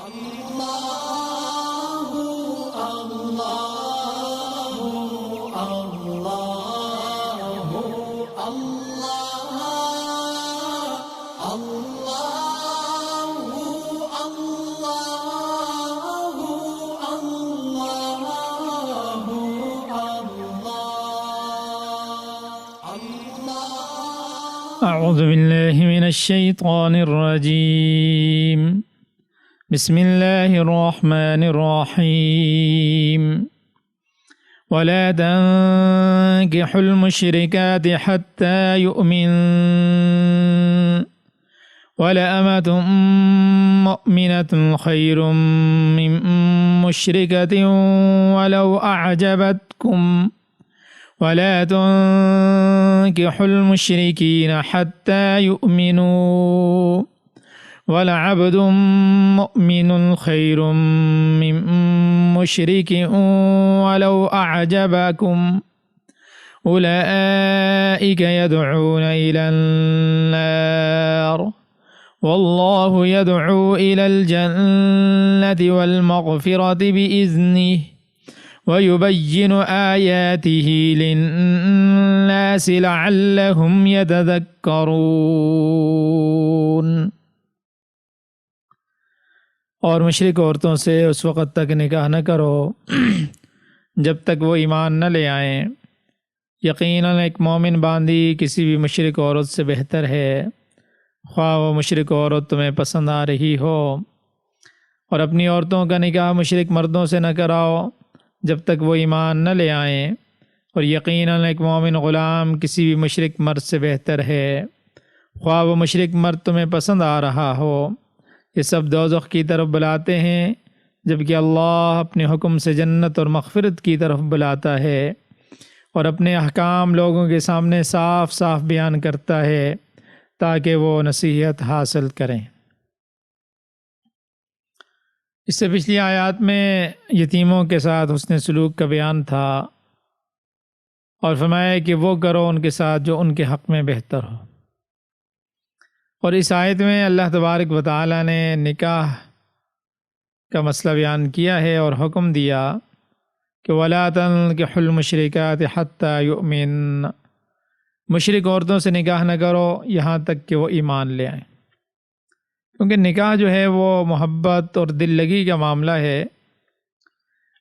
أعوذ بالله من الشيطان الرجيم بسم الله الرحمن الرحيم ولا تنكحوا المشركات حتى يؤمن ولأمة مؤمنة خير من مشركة ولو أعجبتكم ولا تنكحوا المشركين حتى يؤمنوا ولعبد مؤمن خير من مشرك ولو أعجبكم أولئك يدعون إلى النار والله يدعو إلى الجنة والمغفرة بإذنه ويبين آياته للناس لعلهم يتذكرون۔ اور مشرک عورتوں سے اس وقت تک نکاح نہ کرو جب تک وہ ایمان نہ لے آئیں۔ یقیناً ایک مومن باندی کسی بھی مشرک عورت سے بہتر ہے، خواہ وہ مشرک عورت تمہیں پسند آ رہی ہو۔ اور اپنی عورتوں کا نکاح مشرک مردوں سے نہ کراؤ جب تک وہ ایمان نہ لے آئیں، اور یقیناً ایک مومن غلام کسی بھی مشرک مرد سے بہتر ہے، خواہ وہ مشرک مرد تمہیں پسند آ رہا ہو۔ یہ سب دوزخ کی طرف بلاتے ہیں، جبکہ اللہ اپنے حکم سے جنت اور مغفرت کی طرف بلاتا ہے، اور اپنے احکام لوگوں کے سامنے صاف صاف بیان کرتا ہے تاکہ وہ نصیحت حاصل کریں۔ اس سے پچھلی آیات میں یتیموں کے ساتھ حسن سلوک کا بیان تھا، اور فرمایا کہ وہ کرو ان کے ساتھ جو ان کے حق میں بہتر ہو۔ اور اس آیت میں اللہ تبارک و تعالی نے نکاح کا مسئلہ بیان کیا ہے اور حکم دیا کہ وَلَا تَنكِحُوا الْمُشْرِكَاتِ حَتَّى يُؤْمِنَّ، مشرک عورتوں سے نکاح نہ کرو یہاں تک کہ وہ ایمان لے آئیں، کیونکہ نکاح جو ہے وہ محبت اور دل لگی کا معاملہ ہے۔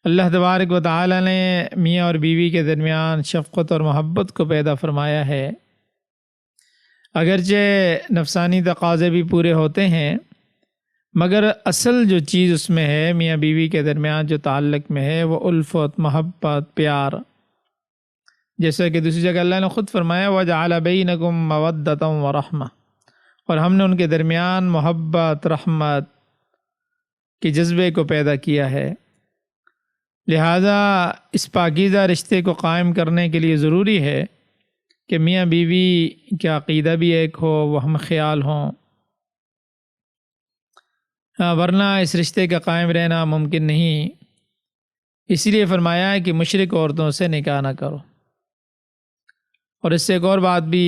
اللہ تبارک و تعالی نے میاں اور بیوی کے درمیان شفقت اور محبت کو پیدا فرمایا ہے، اگرچہ نفسانی تقاضے بھی پورے ہوتے ہیں، مگر اصل جو چیز اس میں ہے میاں بیوی کے درمیان جو تعلق میں ہے وہ الفت، محبت، پیار۔ جیسا کہ دوسری جگہ اللہ نے خود فرمایا وَجَعَلَ بَيْنَكُمْ مَوَدَّةً وَرَحْمَةً، اور ہم نے ان کے درمیان محبت، رحمت کے جذبے کو پیدا کیا ہے۔ لہٰذا اس پاکیزہ رشتے کو قائم کرنے کے لیے ضروری ہے کہ میاں بیوی کا عقیدہ بھی ایک ہو، وہ ہم خیال ہوں، ورنہ اس رشتے کا قائم رہنا ممکن نہیں۔ اس لیے فرمایا ہے کہ مشرک عورتوں سے نکاح نہ کرو۔ اور اس سے ایک اور بات بھی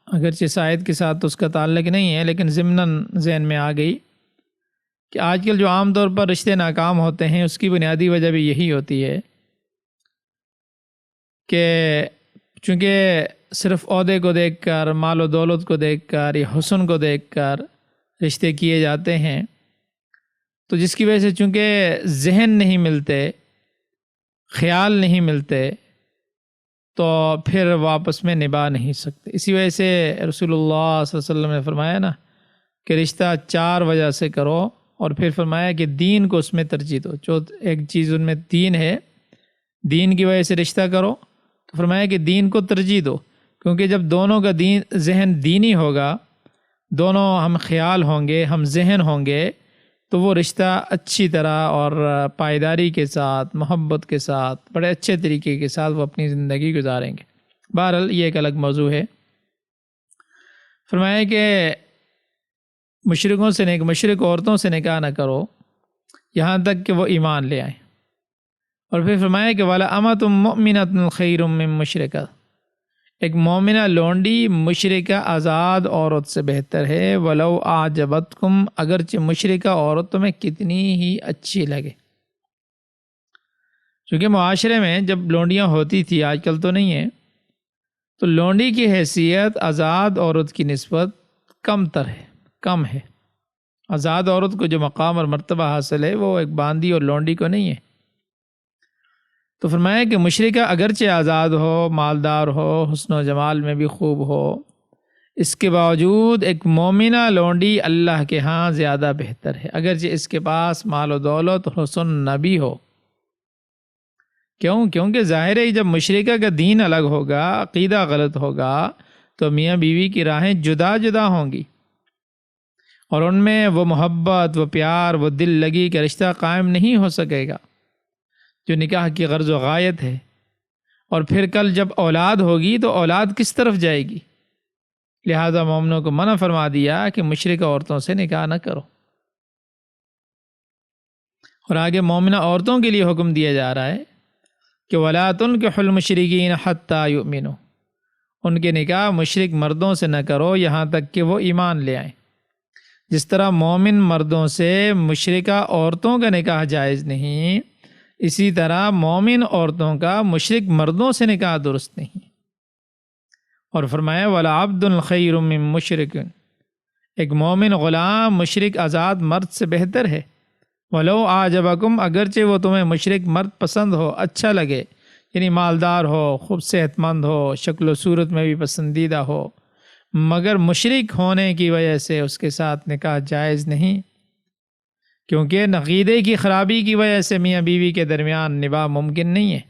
اگرچہ اس آیت کے ساتھ تو اس کا تعلق نہیں ہے لیکن ضمناً ذہن میں آ گئی کہ آج کل جو عام طور پر رشتے ناکام ہوتے ہیں اس کی بنیادی وجہ بھی یہی ہوتی ہے کہ چونکہ صرف عہدے کو دیکھ کر، مال و دولت کو دیکھ کر یا حسن کو دیکھ کر رشتے کیے جاتے ہیں، تو جس کی وجہ سے چونکہ ذہن نہیں ملتے، خیال نہیں ملتے، تو پھر وہ آپس میں نبھا نہیں سکتے۔ اسی وجہ سے رسول اللہ صلی اللہ علیہ وسلم نے فرمایا نا کہ رشتہ 4 وجہ سے کرو، اور پھر فرمایا کہ دین کو اس میں ترجیح دو۔ جو ایک چیز ان میں دین ہے، دین کی وجہ سے رشتہ کرو، تو فرمایا کہ دین کو ترجیح دو، کیونکہ جب دونوں کا ذہن دینی ہوگا، دونوں ہم خیال ہوں گے، ہم ذہن ہوں گے، تو وہ رشتہ اچھی طرح اور پائیداری کے ساتھ، محبت کے ساتھ، بڑے اچھے طریقے کے ساتھ وہ اپنی زندگی گزاریں گے۔ بہرحال یہ ایک الگ موضوع ہے۔ فرمایا کہ مشرک عورتوں سے نکاح نہ کرو یہاں تک کہ وہ ایمان لے آئیں، اور پھر فرمایا کہ وَلَأَمَةٌ مُؤْمِنَةٌ خَيْرٌ مِّن مُشْرِكَةٍ، ایک مومنہ لونڈی مشرکہ آزاد عورت سے بہتر ہے، ولو اعجبتکم، اگرچہ مشرکہ عورت تمہیں کتنی ہی اچھی لگے۔ چونکہ معاشرے میں جب لونڈیاں ہوتی تھی، آج کل تو نہیں ہیں، تو لونڈی کی حیثیت آزاد عورت کی نسبت کم ہے۔ آزاد عورت کو جو مقام اور مرتبہ حاصل ہے وہ ایک باندی اور لونڈی کو نہیں ہے۔ تو فرمایا کہ مشرکہ اگرچہ آزاد ہو، مالدار ہو، حسن و جمال میں بھی خوب ہو، اس کے باوجود ایک مومنہ لونڈی اللہ کے ہاں زیادہ بہتر ہے، اگرچہ اس کے پاس مال و دولت اور حسن نہ بھی ہو۔ کیونکہ ظاہر ہے جب مشرکہ کا دین الگ ہوگا، عقیدہ غلط ہوگا، تو میاں بیوی کی راہیں جدا جدا ہوں گی، اور ان میں وہ محبت، وہ پیار، وہ دل لگی کا رشتہ قائم نہیں ہو سکے گا جو نکاح کی غرض و غایت ہے۔ اور پھر کل جب اولاد ہوگی تو اولاد کس طرف جائے گی؟ لہذا مومنوں کو منع فرما دیا کہ مشرکہ عورتوں سے نکاح نہ کرو۔ اور آگے مومنہ عورتوں کے لیے حکم دیا جا رہا ہے کہ وَلَا تُنْكِحُوا الْمُشْرِكِينَ حَتَّى يُؤْمِنُوا، ان کے نکاح مشرک مردوں سے نہ کرو یہاں تک کہ وہ ایمان لے آئیں۔ جس طرح مومن مردوں سے مشرکہ عورتوں کا نکاح جائز نہیں، اسی طرح مومن عورتوں کا مشرک مردوں سے نکاح درست نہیں۔ اور فرمایا وَلَعَبْدٌ خَيْرٌ مِّن مُّشْرِكٍ، ایک مومن غلام مشرک آزاد مرد سے بہتر ہے۔ وَلَوْ أَعْجَبَكُمْ، اگرچہ وہ تمہیں مشرک مرد پسند ہو، اچھا لگے، یعنی مالدار ہو، خوب صحت مند ہو، شکل و صورت میں بھی پسندیدہ ہو، مگر مشرک ہونے کی وجہ سے اس کے ساتھ نکاح جائز نہیں، کیونکہ عقیدے کی خرابی کی وجہ سے میاں بیوی کے درمیان نباہ ممکن نہیں ہے۔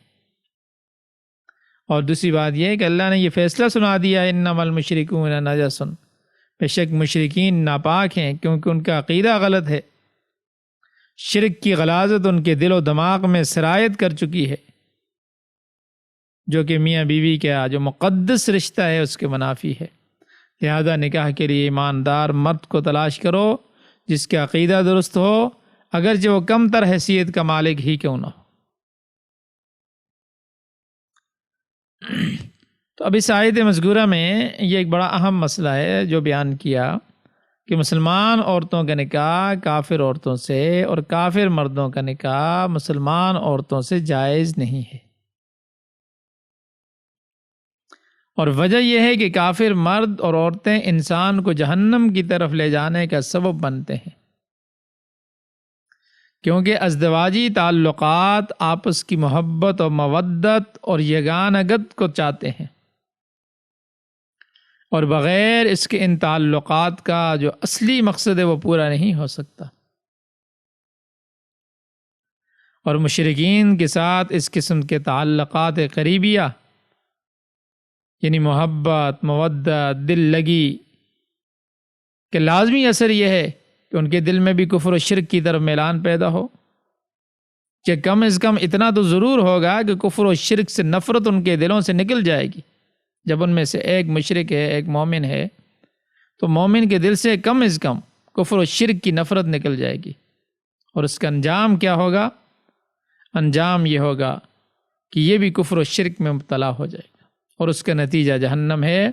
اور دوسری بات یہ ہے کہ اللہ نے یہ فیصلہ سنا دیا انما المشرکون نجس، بے شک مشرکین ناپاک ہیں کیونکہ ان کا عقیدہ غلط ہے، شرک کی غلاظت ان کے دل و دماغ میں سرایت کر چکی ہے، جو کہ میاں بیوی کا جو مقدس رشتہ ہے اس کے منافی ہے۔ لہذا نکاح کے لیے ایماندار مرد کو تلاش کرو جس کا عقیدہ درست ہو، اگرچہ وہ کم تر حیثیت کا مالک ہی کیوں نہ ہو۔ تو اب اس آیت مذکورہ میں یہ ایک بڑا اہم مسئلہ ہے جو بیان کیا کہ مسلمان عورتوں کا نکاح کافر عورتوں سے اور کافر مردوں کا نکاح مسلمان عورتوں سے جائز نہیں ہے۔ اور وجہ یہ ہے کہ کافر مرد اور عورتیں انسان کو جہنم کی طرف لے جانے کا سبب بنتے ہیں، کیونکہ ازدواجی تعلقات آپس کی محبت اور مودت اور یگانگت کو چاہتے ہیں، اور بغیر اس کے ان تعلقات کا جو اصلی مقصد ہے وہ پورا نہیں ہو سکتا۔ اور مشرکین کے ساتھ اس قسم کے تعلقات قریبیہ، یعنی محبت، مودت، دل لگی کہ لازمی اثر یہ ہے کہ ان کے دل میں بھی کفر و شرک کی طرف میلان پیدا ہو، کہ کم از کم اتنا تو ضرور ہوگا کہ کفر و شرک سے نفرت ان کے دلوں سے نکل جائے گی۔ جب ان میں سے ایک مشرک ہے، ایک مومن ہے، تو مومن کے دل سے کم از کم کفر و شرک کی نفرت نکل جائے گی، اور اس کا انجام کیا ہوگا؟ انجام یہ ہوگا کہ یہ بھی کفر و شرک میں مبتلا ہو جائے گا، اور اس کا نتیجہ جہنم ہے۔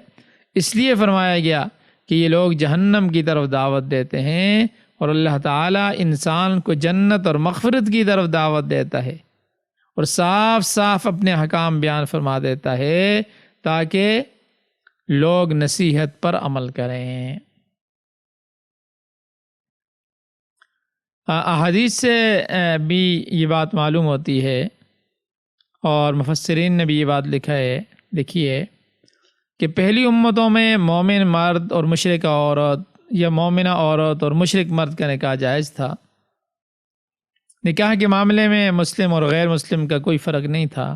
اس لیے فرمایا گیا کہ یہ لوگ جہنم کی طرف دعوت دیتے ہیں، اور اللہ تعالیٰ انسان کو جنت اور مغفرت کی طرف دعوت دیتا ہے، اور صاف صاف اپنے حکام بیان فرما دیتا ہے تاکہ لوگ نصیحت پر عمل کریں۔ احادیث سے بھی یہ بات معلوم ہوتی ہے، اور مفسرین نے بھی یہ بات لکھی ہے کہ پہلی امتوں میں مومن مرد اور مشرکہ عورت یا مومنہ عورت اور مشرک مرد کا نکاح جائز تھا۔ نکاح کے معاملے میں مسلم اور غیر مسلم کا کوئی فرق نہیں تھا،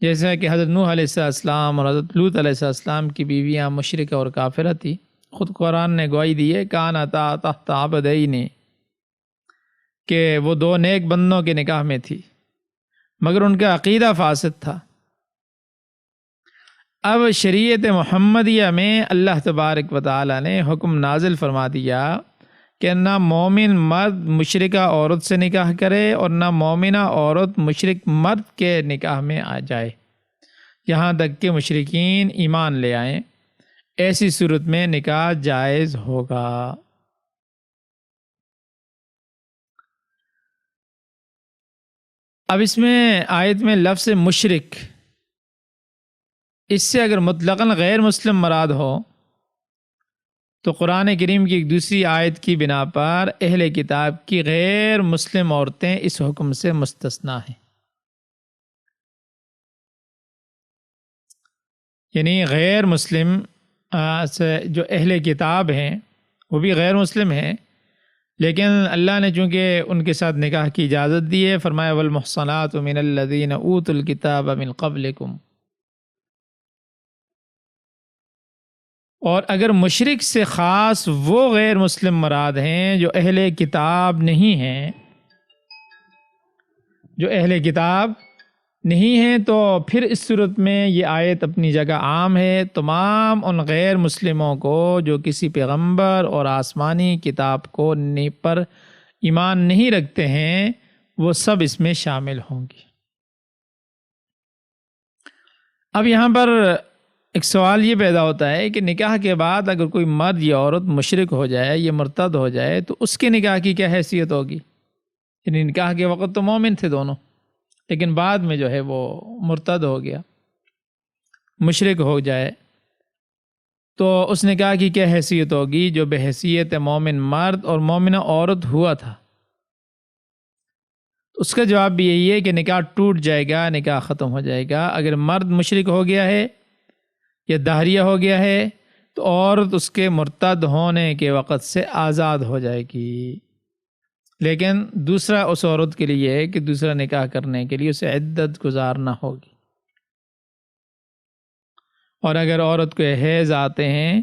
جیسا کہ حضرت نوح علیہ السلام اور حضرت لوط علیہ السلام کی بیویاں مشرکہ اور کافرہ تھی۔ خود قرآن نے گواہی دی ہے کانتا تحت عبدین، کہ وہ دو نیک بندوں کے نکاح میں تھی، مگر ان کا عقیدہ فاسد تھا۔ اب شریعت محمدیہ میں اللہ تبارک و تعالی نے حکم نازل فرما دیا کہ نہ مومن مرد مشرکہ عورت سے نکاح کرے اور نہ مومنہ عورت مشرک مرد کے نکاح میں آ جائے، یہاں تک کہ مشرکین ایمان لے آئیں، ایسی صورت میں نکاح جائز ہوگا۔ اب اس میں آیت میں لفظ مشرک، اس سے اگر مطلقاً غیر مسلم مراد ہو تو قرآن کریم کی ایک دوسری آیت کی بنا پر اہل کتاب کی غیر مسلم عورتیں اس حکم سے مستثنیٰ ہیں۔ یعنی غیر مسلم سے جو اہل کتاب ہیں وہ بھی غیر مسلم ہیں، لیکن اللہ نے چونکہ ان کے ساتھ نکاح کی اجازت دی ہے، فرمایا والمحصنات من الذین اوتوا الکتاب من قبلکم۔ اور اگر مشرک سے خاص وہ غیر مسلم مراد ہیں جو اہل کتاب نہیں ہیں، جو اہل کتاب نہیں ہیں، تو پھر اس صورت میں یہ آیت اپنی جگہ عام ہے۔ تمام ان غیر مسلموں کو جو کسی پیغمبر اور آسمانی کتاب کو پر ایمان نہیں رکھتے ہیں، وہ سب اس میں شامل ہوں گی۔ اب یہاں پر ایک سوال یہ پیدا ہوتا ہے کہ نکاح کے بعد اگر کوئی مرد یا عورت مشرک ہو جائے یا مرتد ہو جائے تو اس کے نکاح کی کیا حیثیت ہوگی؟ یعنی نکاح کے وقت تو مومن تھے دونوں، لیکن بعد میں جو ہے وہ مرتد ہو گیا، مشرک ہو جائے، تو اس نکاح کی کیا حیثیت ہوگی جو بحیثیت مومن مرد اور مومنہ عورت ہوا تھا؟ اس کا جواب بھی یہی ہے کہ نکاح ٹوٹ جائے گا، نکاح ختم ہو جائے گا۔ اگر مرد مشرک ہو گیا ہے یا داہریہ ہو گیا ہے تو عورت اس کے مرتد ہونے کے وقت سے آزاد ہو جائے گی، لیکن دوسرا اس عورت کے لیے ہے کہ دوسرا نکاح کرنے کے لیے اسے عدت گزارنا ہوگی۔ اور اگر عورت کو حیض آتے ہیں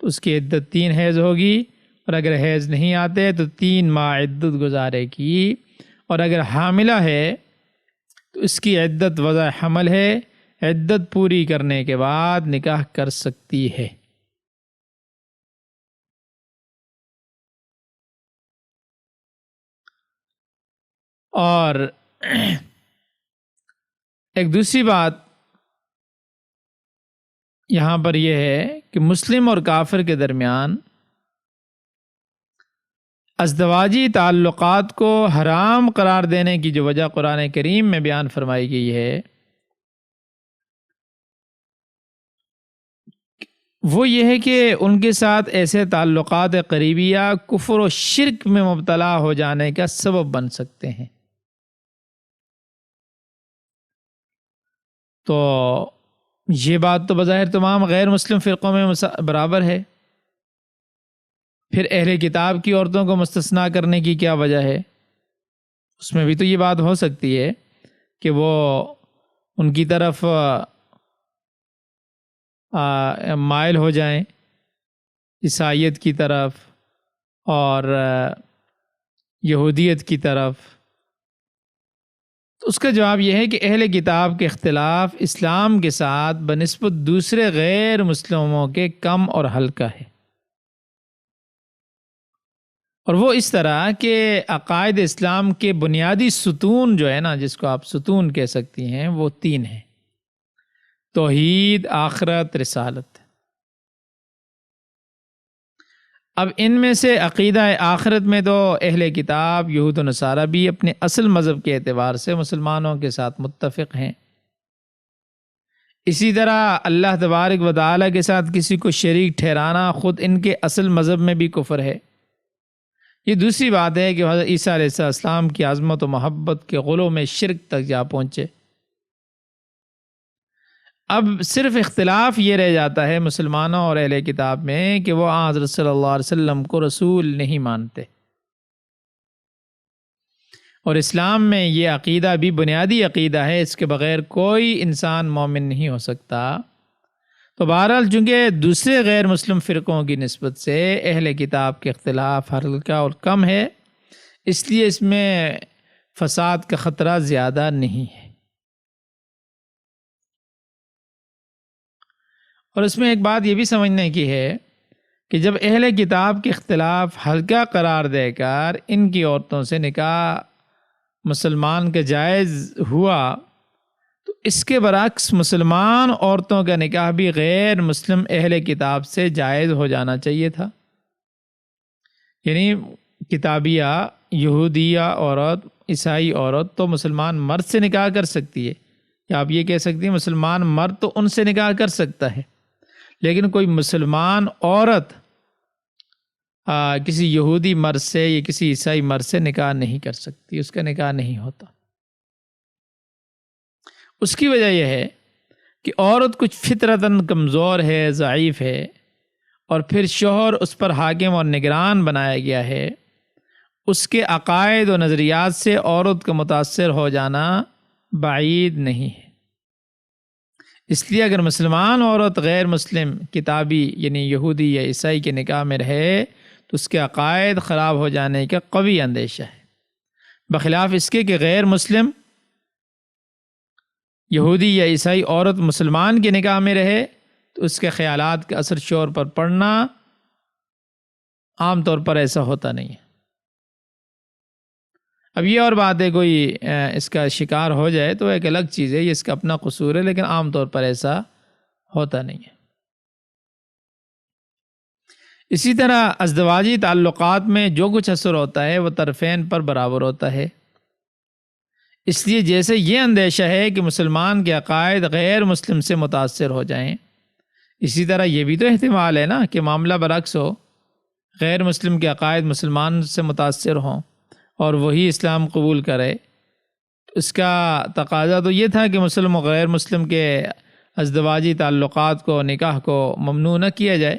تو اس کی عدت 3 حیض ہوگی، اور اگر حیض نہیں آتے تو 3 ماہ عدت گزارے گی، اور اگر حاملہ ہے تو اس کی عدت وضع حمل ہے، عدت پوری کرنے کے بعد نکاح کر سکتی ہے۔ اور ایک دوسری بات یہاں پر یہ ہے کہ مسلم اور کافر کے درمیان ازدواجی تعلقات کو حرام قرار دینے کی جو وجہ قرآن کریم میں بیان فرمائی گئی ہے وہ یہ ہے کہ ان کے ساتھ ایسے تعلقات قریبیہ کفر و شرک میں مبتلا ہو جانے کا سبب بن سکتے ہیں۔ تو یہ بات تو بظاہر تمام غیر مسلم فرقوں میں برابر ہے، پھر اہل کتاب کی عورتوں کو مستثنیٰ کرنے کی کیا وجہ ہے؟ اس میں بھی تو یہ بات ہو سکتی ہے کہ وہ ان کی طرف مائل ہو جائیں، عیسائیت کی طرف اور یہودیت کی طرف۔ تو اس کا جواب یہ ہے کہ اہل کتاب کے اختلاف اسلام کے ساتھ بنسبت دوسرے غیر مسلموں کے کم اور ہلکا ہے، اور وہ اس طرح کہ عقائد اسلام کے بنیادی ستون جو ہے نا، جس کو آپ ستون کہہ سکتی ہیں، وہ 3 ہیں: توحید، آخرت، رسالت۔ اب ان میں سے عقیدہ آخرت میں تو اہل کتاب یہود و نصارہ بھی اپنے اصل مذہب کے اعتبار سے مسلمانوں کے ساتھ متفق ہیں۔ اسی طرح اللہ تبارک و تعالیٰ کے ساتھ کسی کو شریک ٹھہرانا خود ان کے اصل مذہب میں بھی کفر ہے۔ یہ دوسری بات ہے کہ حضرت عیسیٰ علیہ السلام کی عظمت و محبت کے غلو میں شرک تک جا پہنچے۔ اب صرف اختلاف یہ رہ جاتا ہے مسلمانوں اور اہل کتاب میں کہ وہ حضرت صلی اللہ علیہ وسلم کو رسول نہیں مانتے، اور اسلام میں یہ عقیدہ بھی بنیادی عقیدہ ہے، اس کے بغیر کوئی انسان مومن نہیں ہو سکتا۔ تو بہرحال چونکہ دوسرے غیر مسلم فرقوں کی نسبت سے اہل کتاب کے اختلاف ہلکا اور کم ہے، اس لیے اس میں فساد کا خطرہ زیادہ نہیں ہے۔ اور اس میں ایک بات یہ بھی سمجھنے کی ہے کہ جب اہل کتاب کے اختلاف ہلکا قرار دے کر ان کی عورتوں سے نکاح مسلمان کا جائز ہوا، تو اس کے برعکس مسلمان عورتوں کا نکاح بھی غیر مسلم اہل کتاب سے جائز ہو جانا چاہیے تھا. یعنی کتابیہ یہودیہ عورت، عیسائی عورت تو مسلمان مرد سے نکاح کر سکتی ہے، یا آپ یہ کہہ سکتی ہیں مسلمان مرد تو ان سے نکاح کر سکتا ہے، لیکن کوئی مسلمان عورت کسی یہودی مرد سے یا کسی عیسائی مرد سے نکاح نہیں کر سکتی، اس کا نکاح نہیں ہوتا. اس کی وجہ یہ ہے کہ عورت کچھ فطرتاً کمزور ہے، ضعیف ہے، اور پھر شوہر اس پر حاکم اور نگران بنایا گیا ہے. اس کے عقائد و نظریات سے عورت کا متاثر ہو جانا بعید نہیں ہے. اس لیے اگر مسلمان عورت غیر مسلم کتابی یعنی یہودی یا عیسائی کے نکاح میں رہے تو اس کے عقائد خراب ہو جانے کا قوی اندیشہ ہے، بخلاف اس کے کہ غیر مسلم یہودی یا عیسائی عورت مسلمان کے نکاح میں رہے تو اس کے خیالات کا اثر شوہر پر پڑنا عام طور پر ایسا ہوتا نہیں ہے. اب یہ اور بات ہے کوئی اس کا شکار ہو جائے تو ایک الگ چیز ہے، یہ اس کا اپنا قصور ہے، لیکن عام طور پر ایسا ہوتا نہیں ہے. اسی طرح ازدواجی تعلقات میں جو کچھ اثر ہوتا ہے وہ طرفین پر برابر ہوتا ہے. اس لیے جیسے یہ اندیشہ ہے کہ مسلمان کے عقائد غیر مسلم سے متاثر ہو جائیں، اسی طرح یہ بھی تو احتمال ہے نا کہ معاملہ برعکس ہو، غیر مسلم کے عقائد مسلمان سے متاثر ہوں اور وہی اسلام قبول کرے. اس کا تقاضا تو یہ تھا کہ مسلم و غیر مسلم کے ازدواجی تعلقات کو، نکاح کو ممنوع نہ کیا جائے.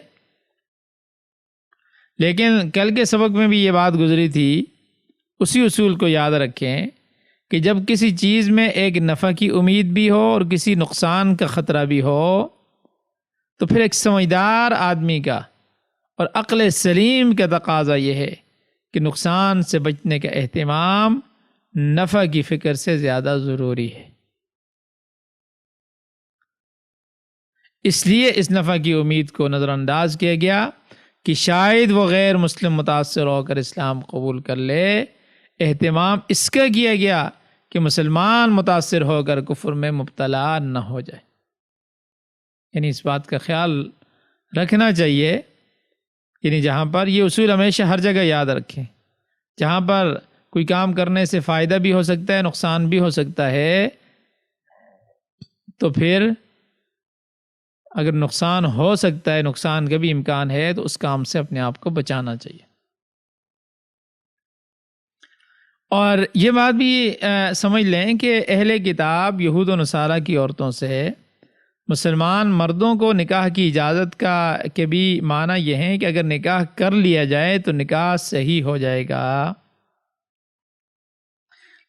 لیکن کل کے سبق میں بھی یہ بات گزری تھی، اسی اصول کو یاد رکھیں کہ جب کسی چیز میں ایک نفع کی امید بھی ہو اور کسی نقصان کا خطرہ بھی ہو تو پھر ایک سمجھدار آدمی کا اور عقل سلیم کا تقاضا یہ ہے کہ نقصان سے بچنے کا اہتمام نفع کی فکر سے زیادہ ضروری ہے. اس لیے اس نفع کی امید کو نظر انداز کیا گیا کہ شاید وہ غیر مسلم متاثر ہو کر اسلام قبول کر لے. اہتمام اس کا کیا گیا کہ مسلمان متاثر ہو کر کفر میں مبتلا نہ ہو جائے. یعنی اس بات کا خیال رکھنا چاہیے، یعنی جہاں پر یہ اصول ہمیشہ ہر جگہ یاد رکھیں، جہاں پر کوئی کام کرنے سے فائدہ بھی ہو سکتا ہے، نقصان بھی ہو سکتا ہے، تو پھر اگر نقصان ہو سکتا ہے، نقصان کا بھی امکان ہے، تو اس کام سے اپنے آپ کو بچانا چاہیے. اور یہ بات بھی سمجھ لیں کہ اہل کتاب یہود و نصارہ کی عورتوں سے مسلمان مردوں کو نکاح کی اجازت کے بھی معنی یہ ہیں کہ اگر نکاح کر لیا جائے تو نکاح صحیح ہو جائے گا،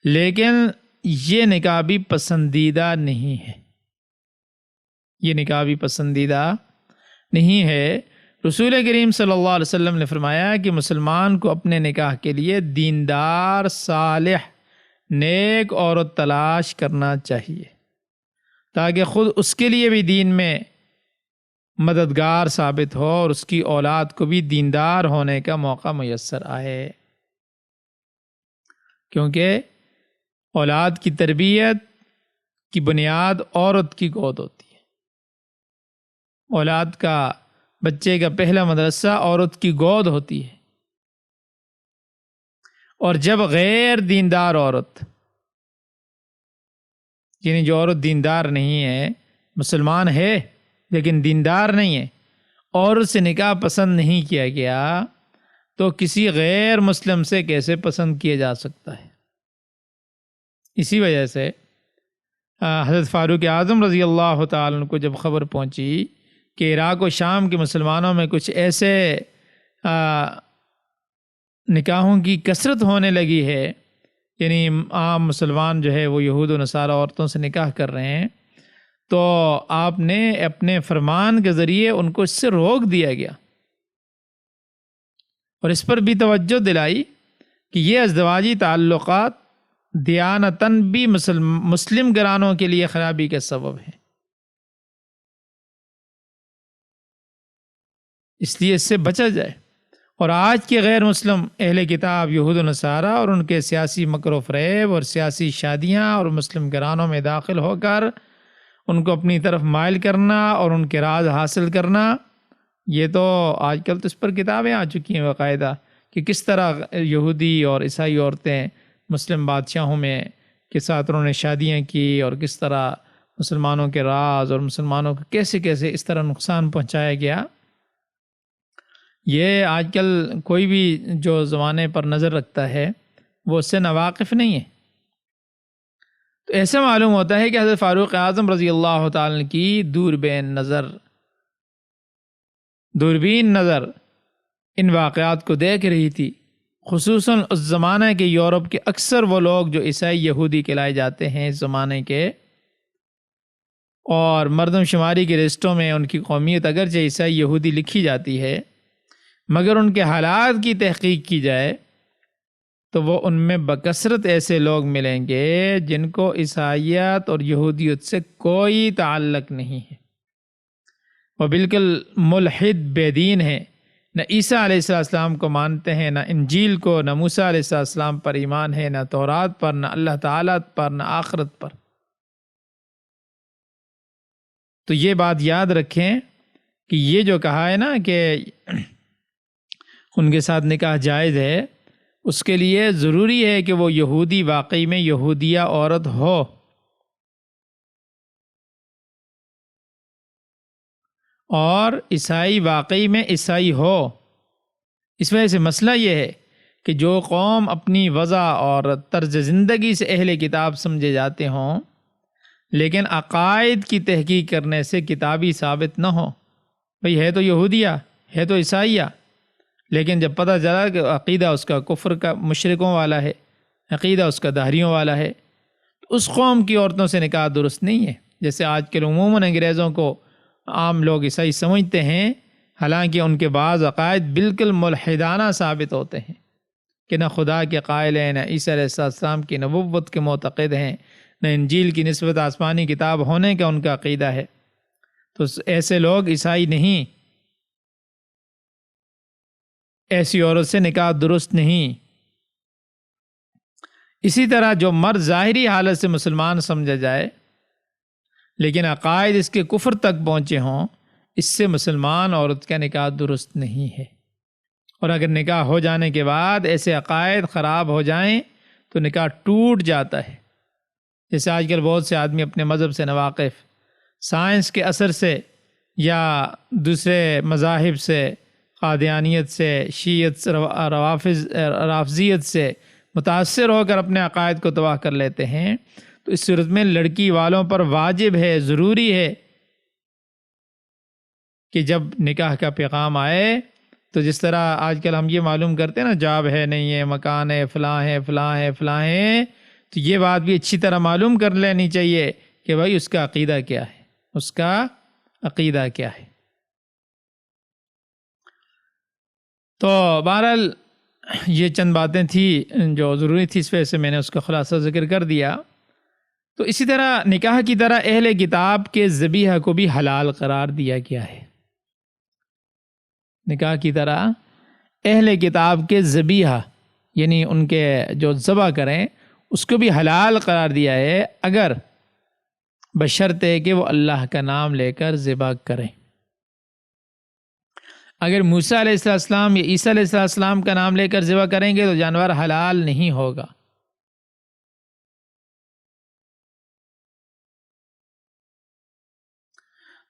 لیکن یہ نکاح بھی پسندیدہ نہیں ہے. یہ نکاح بھی پسندیدہ نہیں ہے. رسول کریم صلی اللہ علیہ وسلم نے فرمایا کہ مسلمان کو اپنے نکاح کے لیے دیندار، صالح، نیک عورت تلاش کرنا چاہیے تاکہ خود اس کے لیے بھی دین میں مددگار ثابت ہو اور اس کی اولاد کو بھی دیندار ہونے کا موقع میسر آئے. کیونکہ اولاد کی تربیت کی بنیاد عورت کی گود ہوتی ہے. اولاد کا، بچے کا پہلا مدرسہ عورت کی گود ہوتی ہے. اور جب غیر دیندار عورت، یعنی جو عورت دیندار نہیں ہے، مسلمان ہے لیکن دیندار نہیں ہے، عورت سے نکاح پسند نہیں کیا گیا تو کسی غیر مسلم سے کیسے پسند کیا جا سکتا ہے؟ اسی وجہ سے حضرت فاروق اعظم رضی اللہ تعالیٰ عنہ کو جب خبر پہنچی کہ عراق و شام کے مسلمانوں میں کچھ ایسے نکاحوں کی کثرت ہونے لگی ہے، یعنی عام مسلمان جو ہے وہ یہود و نصارہ عورتوں سے نکاح کر رہے ہیں، تو آپ نے اپنے فرمان کے ذریعے ان کو اس سے روک دیا گیا اور اس پر بھی توجہ دلائی کہ یہ ازدواجی تعلقات دیانتاً بھی مسلم گھرانوں کے لیے خرابی کا سبب ہے، اس لیے اس سے بچا جائے. اور آج کے غیر مسلم اہل کتاب یہود و نصارہ اور ان کے سیاسی مکر و فریب اور سیاسی شادیاں اور مسلم گھرانوں میں داخل ہو کر ان کو اپنی طرف مائل کرنا اور ان کے راز حاصل کرنا، یہ تو آج کل تو اس پر کتابیں آ چکی ہیں باقاعدہ کہ کس طرح یہودی اور عیسائی عورتیں مسلم بادشاہوں میں کے ساتھ انہوں نے شادیاں کی اور کس طرح مسلمانوں کے راز اور مسلمانوں کو کیسے کیسے اس طرح نقصان پہنچایا گیا۔ یہ آج کل کوئی بھی جو زمانے پر نظر رکھتا ہے وہ اس سے ناواقف نہیں ہے۔ تو ایسا معلوم ہوتا ہے کہ حضرت فاروق اعظم رضی اللہ تعالیٰ کی دوربین نظر ان واقعات کو دیکھ رہی تھی، خصوصاً اس زمانہ کے یورپ کے اکثر وہ لوگ جو عیسائی یہودی کہلائے جاتے ہیں اس زمانے کے، اور مردم شماری کے لسٹوں میں ان کی قومیت اگرچہ عیسائی یہودی لکھی جاتی ہے، مگر ان کے حالات کی تحقیق کی جائے تو وہ ان میں بکثرت ایسے لوگ ملیں گے جن کو عیسائیت اور یہودیت سے کوئی تعلق نہیں ہے، وہ بالکل ملحد بے دین ہیں، نہ عیسیٰ علیہ السلام کو مانتے ہیں، نہ انجیل کو، نہ موسیٰ علیہ السلام پر ایمان ہے، نہ تورات پر، نہ اللہ تعالیٰ پر، نہ آخرت پر۔ تو یہ بات یاد رکھیں کہ یہ جو کہا ہے نا کہ ان کے ساتھ نکاح جائز ہے، اس کے لیے ضروری ہے کہ وہ یہودی واقعی میں یہودیہ عورت ہو، اور عیسائی واقعی میں عیسائی ہو۔ اس وجہ سے مسئلہ یہ ہے کہ جو قوم اپنی وضع اور طرز زندگی سے اہل کتاب سمجھے جاتے ہوں لیکن عقائد کی تحقیق کرنے سے کتابی ثابت نہ ہو، بھئی ہے تو یہودیہ، ہے تو عیسائیہ، لیکن جب پتہ چلا کہ عقیدہ اس کا کفر کا مشرکوں والا ہے، عقیدہ اس کا دہریوں والا ہے، تو اس قوم کی عورتوں سے نکاح درست نہیں ہے۔ جیسے آج کل عموماً انگریزوں کو عام لوگ عیسائی سمجھتے ہیں، حالانکہ ان کے بعض عقائد بالکل ملحدانہ ثابت ہوتے ہیں کہ نہ خدا کے قائل ہیں، نہ عیسیٰ علیہ السلام کی نبوت کے معتقد ہیں، نہ انجیل کی نسبت آسمانی کتاب ہونے کا ان کا عقیدہ ہے۔ تو ایسے لوگ عیسائی نہیں، ایسی عورت سے نکاح درست نہیں۔ اسی طرح جو مرد ظاہری حالت سے مسلمان سمجھا جائے لیکن عقائد اس کے کفر تک پہنچے ہوں، اس سے مسلمان عورت کا نکاح درست نہیں ہے، اور اگر نکاح ہو جانے کے بعد ایسے عقائد خراب ہو جائیں تو نکاح ٹوٹ جاتا ہے۔ جیسے آج کل بہت سے آدمی اپنے مذہب سے ناواقف، سائنس کے اثر سے یا دوسرے مذاہب سے، قادیانیت سے، شیعت، رافضیت سے متاثر ہو کر اپنے عقائد کو تباہ کر لیتے ہیں۔ تو اس صورت میں لڑکی والوں پر واجب ہے، ضروری ہے کہ جب نکاح کا پیغام آئے تو جس طرح آج کل ہم یہ معلوم کرتے ہیں نا، جاب ہے، نہیں ہے، مکان ہے، فلاں ہے، فلاں ہے، فلاں ہے، تو یہ بات بھی اچھی طرح معلوم کر لینی چاہیے کہ بھائی اس کا عقیدہ کیا ہے، اس کا عقیدہ کیا ہے۔ تو بہرحال یہ چند باتیں تھیں جو ضروری تھی، اس وجہ سے میں نے اس کا خلاصہ ذکر کر دیا۔ تو اسی طرح نکاح کی طرح اہل کتاب کے ذبیحہ کو بھی حلال قرار دیا گیا ہے۔ نکاح کی طرح اہل کتاب کے ذبیحہ یعنی ان کے جو ذبح کریں اس کو بھی حلال قرار دیا ہے، اگر بشرطے کہ وہ اللہ کا نام لے کر ذبح کریں۔ اگر موسیٰ علیہ السلام یا عیسیٰ علیہ السلام کا نام لے کر ذبح کریں گے تو جانور حلال نہیں ہوگا۔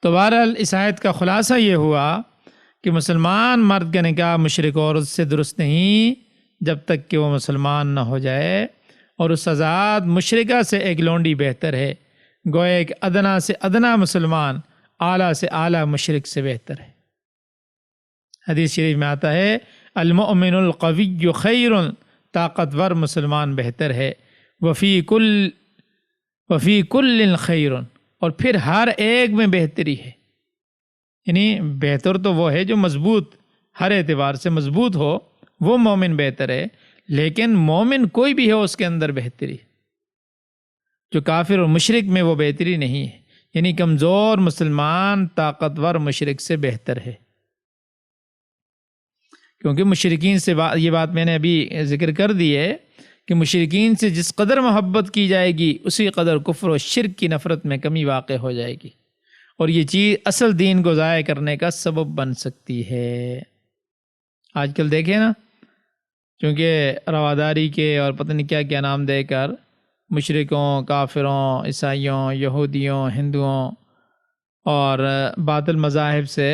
تو بہرحال اس آیت کا خلاصہ یہ ہوا کہ مسلمان مرد کا نکاح مشرک عورت سے درست نہیں جب تک کہ وہ مسلمان نہ ہو جائے، اور اس آزاد مشرکہ سے ایک لونڈی بہتر ہے، گویا ایک ادنا سے ادنا مسلمان اعلیٰ سے اعلیٰ مشرک سے بہتر ہے۔ حدیث شریف میں آتا ہے المؤمن القوی خیر، طاقتور مسلمان بہتر ہے، وفی کل خیر، اور پھر ہر ایک میں بہتری ہے۔ یعنی بہتر تو وہ ہے جو مضبوط، ہر اعتبار سے مضبوط ہو، وہ مومن بہتر ہے، لیکن مومن کوئی بھی ہو اس کے اندر بہتری، جو کافر اور مشرک میں وہ بہتری نہیں ہے۔ یعنی کمزور مسلمان طاقتور مشرک سے بہتر ہے، کیونکہ مشرکین سے یہ بات میں نے ابھی ذکر کر دی ہے کہ مشرکین سے جس قدر محبت کی جائے گی اسی قدر کفر و شرک کی نفرت میں کمی واقع ہو جائے گی، اور یہ چیز اصل دین کو ضائع کرنے کا سبب بن سکتی ہے۔ آج کل دیکھیں نا، چونکہ رواداری کے اور پتہ نہیں کیا کیا نام دے کر مشرکوں، کافروں، عیسائیوں، یہودیوں، ہندوؤں اور باطل مذاہب سے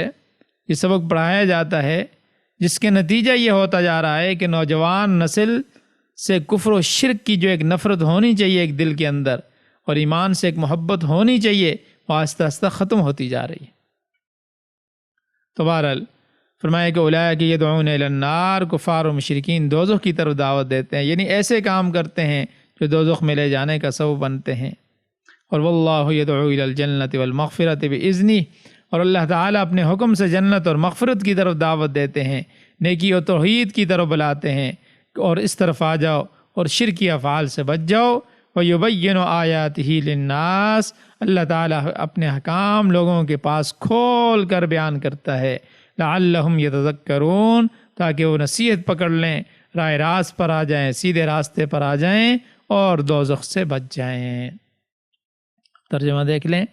یہ سبق پڑھایا جاتا ہے، جس کے نتیجہ یہ ہوتا جا رہا ہے کہ نوجوان نسل سے کفر و شرک کی جو ایک نفرت ہونی چاہیے ایک دل کے اندر، اور ایمان سے ایک محبت ہونی چاہیے، وہ آہستہ آہستہ ختم ہوتی جا رہی ہے۔ تو بہرحال فرمایا کہ اولئک یدعون الی النار، کفار و مشرکین دوزخ کی طرف دعوت دیتے ہیں، یعنی ایسے کام کرتے ہیں جو دوزخ میں لے جانے کا سبب بنتے ہیں۔ اور واللہ یدعو الی الجنۃ والمغفرۃ بإذنہ، اور اللہ تعالیٰ اپنے حکم سے جنت اور مغفرت کی طرف دعوت دیتے ہیں، نیکی و توحید کی طرف بلاتے ہیں، اور اس طرف آ جاؤ اور شرکی افعال سے بچ جاؤ۔ وَيُبَيِّنُ آیاتہ للناس، اللہ تعالیٰ اپنے احکام لوگوں کے پاس کھول کر بیان کرتا ہے، لعلہم یتذکرون، تاکہ وہ نصیحت پکڑ لیں، راہ راست پر آ جائیں، سیدھے راستے پر آ جائیں اور دوزخ سے بچ جائیں۔ ترجمہ دیکھ لیں،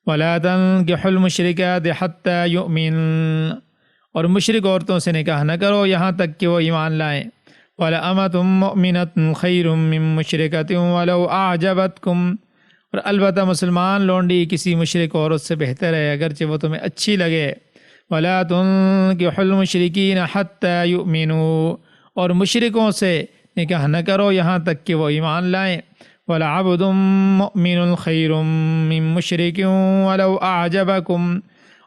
وَلَا تَنكِحُوا الْمُشْرِكَاتِ حَتَّى يُؤْمِنْ، اور مشرک عورتوں سے نکاح نہ کرو یہاں تک کہ وہ ایمان لائیں۔ وَلَأَمَةٌ مُؤْمِنَةٌ خَيْرٌ مِّن مُّشْرِكَةٍ وَلَوْ أَعْجَبَتْكُمْ، اور البتہ مسلمان لونڈی کسی مشرک عورت سے بہتر ہے اگرچہ وہ تمہیں اچھی لگے۔ وَلَا تُنكِحُوا الْمُشْرِكِينَ حَتَّى يُؤْمِنُوا، اور مشرکوں سے نکاح نہ کرو یہاں تک کہ وہ ایمان لائیں۔ وَلَعَبْدٌ مُؤْمِنٌ خَيْرٌ مِّن مُّشْرِكٍ وَلَوْ أَعْجَبَكُمْ،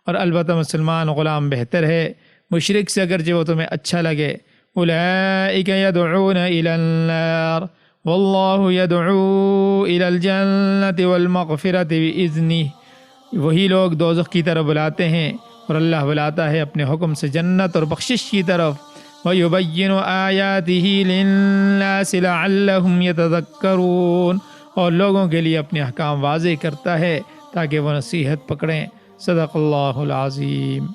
اور البتہ مسلمان غلام بہتر ہے مشرک سے اگرچہ وہ تمہیں اچھا لگے۔ أُولَئِكَ يَدْعُونَ إِلَى النَّارِ وَاللَّهُ يَدْعُو إِلَى الْجَنَّةِ وَالْمَغْفِرَةِ بِإِذْنِهِ، وہی لوگ دوزخ کی طرف بلاتے ہیں اور اللہ بلاتا ہے اپنے حکم سے جنت اور بخشش کی طرف۔ وَيُبَيِّنُ آیَاتِهِ لِلنَّاسِ لَعَلَّهُمْ يَتَذَكَّرُونَ، اور لوگوں کے لیے اپنے احکام واضح کرتا ہے تاکہ وہ نصیحت پکڑیں۔ صدق اللہ العظیم۔